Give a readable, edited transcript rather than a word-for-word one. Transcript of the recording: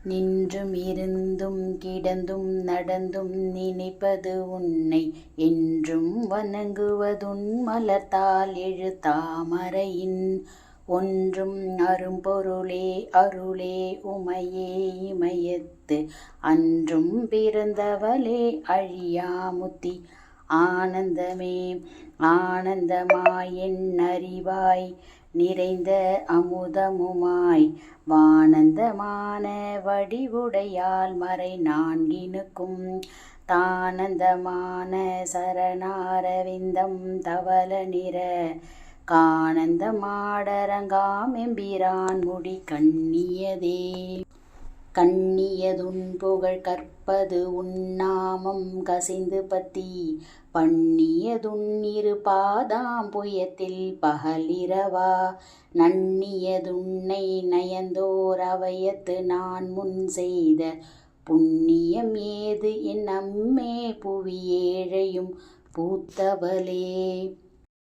நின்றும் இருந்தும் கிடந்தும் நடந்தும் நினைப்பது உன்னை என்றும் வணங்குவதுன் மலர்த்தாள் எழு தாமரையின் ஒன்றும் அரும்பொருளே அருளே உமையே இமயத்து அன்றும் பிறந்தவளே அழியா முத்தி ஆனந்தமே ஆனந்தமாய் என் அறிவாய் நிறைந்த அமுதமுமாய் வானந்தமான வடிவுடையால் மறை நான்கினுக்கும் தானந்தமான சரணாரவிந்தம் தவள நிற கானந்தமாடரங்காம் எம்பிரான் முடி கண்ணியதே. கண்ணியதுன் புகழ் கற்பது உன்னாமம் கசிந்து பத்தி பண்ணியதுன் இரு பாதாம் புயத்தில் பகலிரவா நண்ணியதுன்னை நயந்தோர் அவையத்து நான் முன் செய்த புண்ணியம் ஏது என் அம்மே புவி ஏழையும் பூத்தவளே.